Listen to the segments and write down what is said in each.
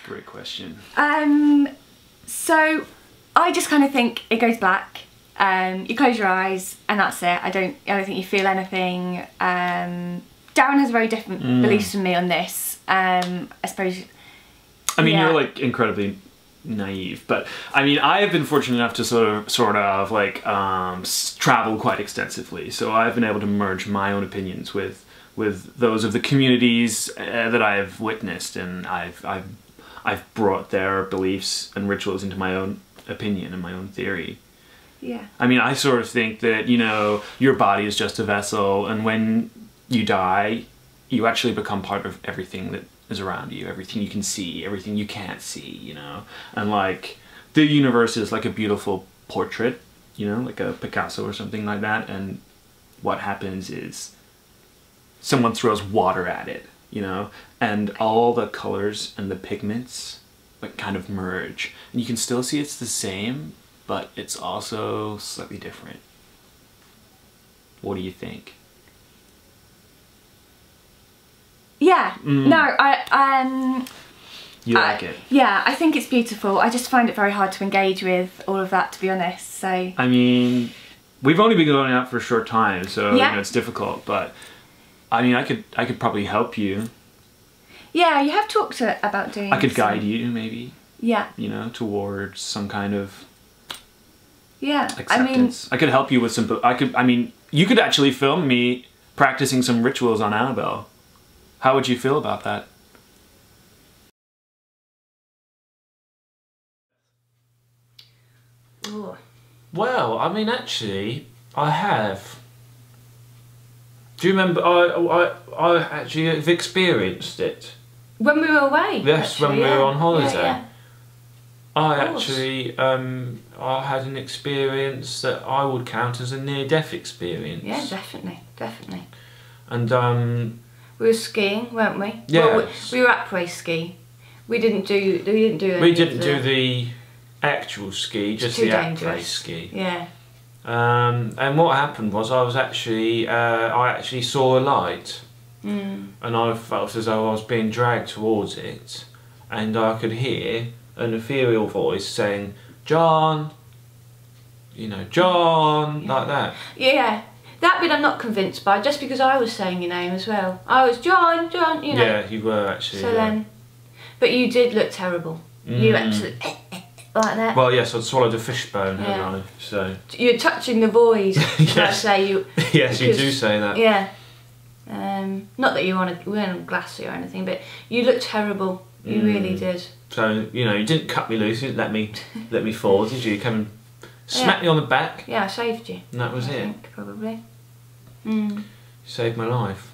Great question. So I just kind of think it goes black. You close your eyes and that's it. I don't think you feel anything. Darren has very different beliefs from me on this. I suppose. I mean, you're like incredibly naive, but I mean, I have been fortunate enough to sort of like travel quite extensively, so I've been able to merge my own opinions with those of the communities that I've witnessed, and I've brought their beliefs and rituals into my own opinion and my own theory. Yeah. I mean, I sort of think that, you know, your body is just a vessel, and when you die, you actually become part of everything that is around you, everything you can see, everything you can't see, you know? And like, the universe is like a beautiful portrait, you know, like a Picasso or something like that, and what happens is someone throws water at it, you know, and all the colors and the pigments like kind of merge, and you can still see it's the same, but it's also slightly different. What do you think? Yeah. No, You like it? Yeah, I think it's beautiful. I just find it very hard to engage with all of that, to be honest. So. I mean, we've only been going out for a short time, so you know, it's difficult. But I mean, I could probably help you. Yeah, you have talked about doing. I could guide you, maybe. Yeah. You know, towards some kind of. Yeah. Acceptance. I could help you with some. I mean, you could actually film me practicing some rituals on Annabelle. How would you feel about that? Ooh. Well, I mean, actually, I have. Do you remember? I actually have experienced it. When we were away. Yes, actually, when we were on holiday. Yeah. I actually, I had an experience that I would count as a near-death experience. Yeah, definitely, definitely. And we were skiing, weren't we? Yeah. Well, we were après ski. We didn't do any. We didn't do the actual ski, just the après dangerous. ski. Yeah. And what happened was I actually saw a light, and I felt as though I was being dragged towards it, and I could hear an ethereal voice saying, "John," you know, "John," like that. Yeah. That bit I'm not convinced by, just because I was saying your name as well. I was John, you know. Yeah, you were actually. So then, but you did look terrible. You actually like that. Well, yes, I'd swallowed a fishbone, hadn't I? So you're touching the void. Yes. I say you. Yes, you do say that. Yeah. Not that you weren't on glassy or anything, but you looked terrible. You really did. So you know, you didn't cut me loose. You didn't let me fall, did you? You come and smack me on the back. Yeah, I saved you. And that was I it. think, probably. You saved my life.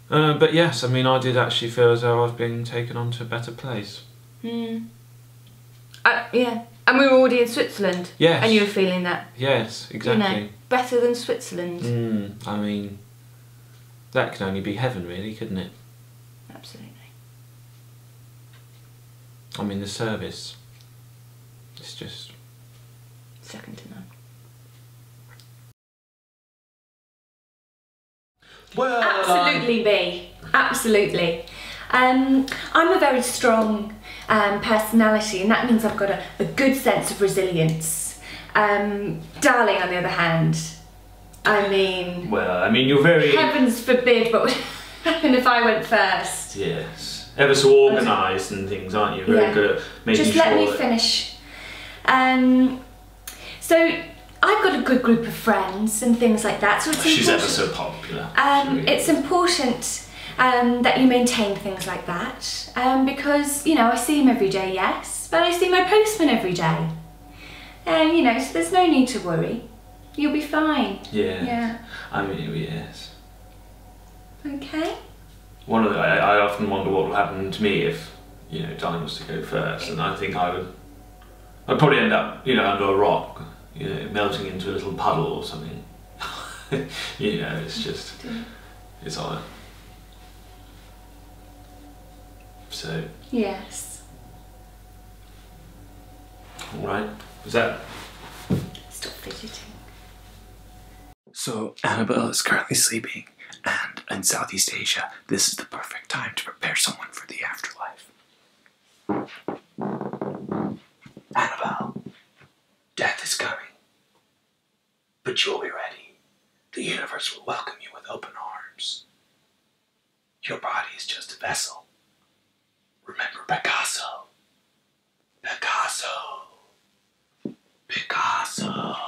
But yes, I mean, I did actually feel as though I was being taken on to a better place. Yeah. And we were already in Switzerland. Yes. And you were feeling that. Yes, exactly. You know, better than Switzerland. I mean, that can only be heaven, really, couldn't it? Absolutely. I mean, the service. It's just... second to none. Well, absolutely, B. Absolutely. I'm a very strong personality, and that means I've got a good sense of resilience. Darling, on the other hand, I mean... Well, I mean, you're very... Heavens forbid what would happen if I went first. Yes. Ever so organised and things, aren't you? Very good at making Just let me finish. So I've got a good group of friends and things like that. So it's She's ever so popular. It's important that you maintain things like that because, you know, I see him every day, yes, but I see my postman every day. And, you know, so there's no need to worry. You'll be fine. Yeah. Yeah. I mean, yes. Okay. I often wonder what would happen to me if, you know, Darling was to go first, and I think I'd probably end up, you know, under a rock, you know, melting into a little puddle or something. You know, it's just, it's odd. So. Yes. All right. Is that? Stop fidgeting. So Annabelle is currently sleeping, and in Southeast Asia, this is the perfect time to prepare someone for the afterlife. But you'll be ready. The universe will welcome you with open arms. Your body is just a vessel. Remember Picasso. Picasso. Picasso.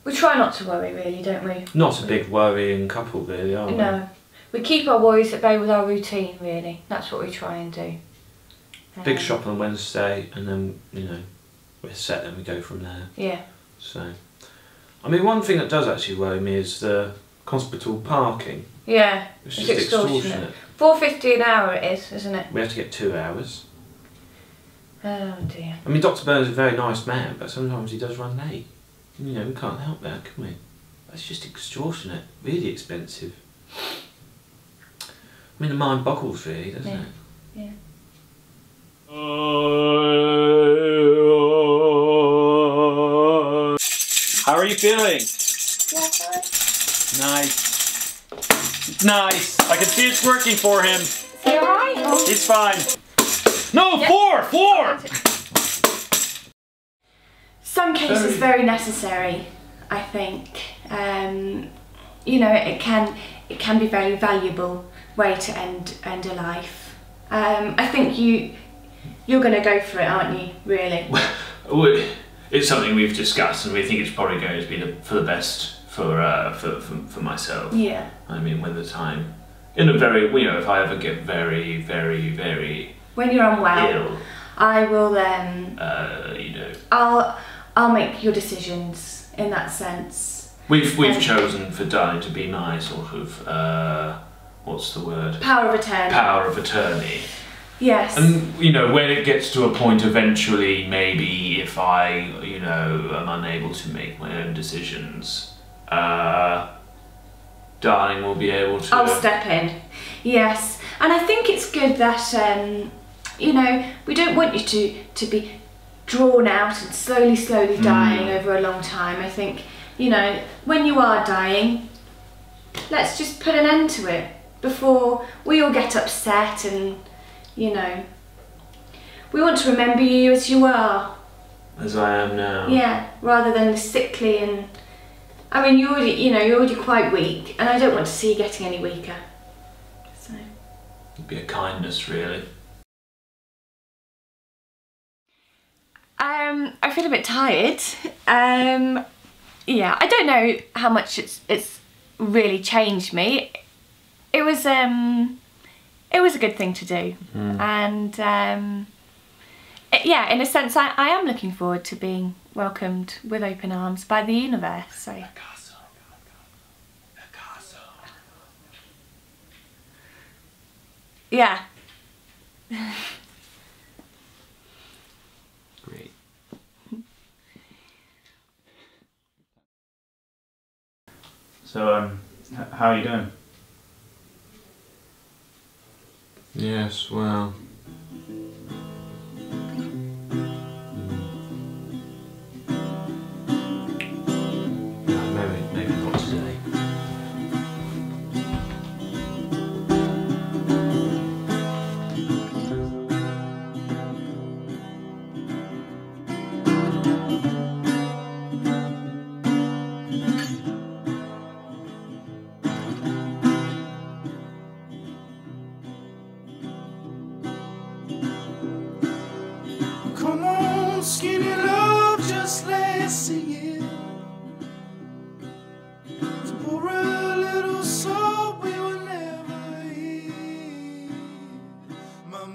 We try not to worry, really, don't we? Not a big worrying couple, really, are we? No. We keep our worries at bay with our routine, really. That's what we try and do. Big shop on Wednesday, and then, we're set and we go from there. Yeah. So, I mean, one thing that does actually worry me is the hospital parking. Yeah, It's just extortionate. $4.50 an hour it is, isn't it? We have to get 2 hours. Oh dear. I mean, Dr. Burns is a very nice man, but sometimes he does run late. We can't help that, can we? That's just extortionate, really expensive. I mean, the mind boggles, really, doesn't it? Yeah. How are you feeling? Yeah. Nice. Nice. I can see it's working for him. Is he alright? He's fine. No, Yep. Floor! Some cases very necessary, I think. It can be a very valuable way to end a life. I think you're going to go for it, aren't you? Really? Well, it's something we've discussed, and we think it's probably going to be for the best for myself. Yeah. I mean, when the time, if I ever get very, very, very when you're unwell, ill, I will. I'll make your decisions in that sense. We've chosen for Darling to be my sort of what's the word? Power of attorney. Power of attorney. Yes. And when it gets to a point eventually, maybe if I am unable to make my own decisions, Darling will be able to. I'll step in. Yes, and I think it's good that we don't want you to be drawn out and slowly dying over a long time. I think when you are dying, let's just put an end to it before we all get upset and we want to remember you as you are. As I am now. Yeah, rather than the sickly and. I mean, you're already quite weak, and I don't want to see you getting any weaker. So. It'd be a kindness, really. I feel a bit tired. Yeah, I don't know how much it's really changed me. It was a good thing to do, and yeah, in a sense, I am looking forward to being welcomed with open arms by the universe. So. Picasso. Picasso. Yeah. Great. So, how are you doing? Yes, well. Maybe not today. Come on, skinny love, just let's sing it. To pour a little salt we will never eat. My,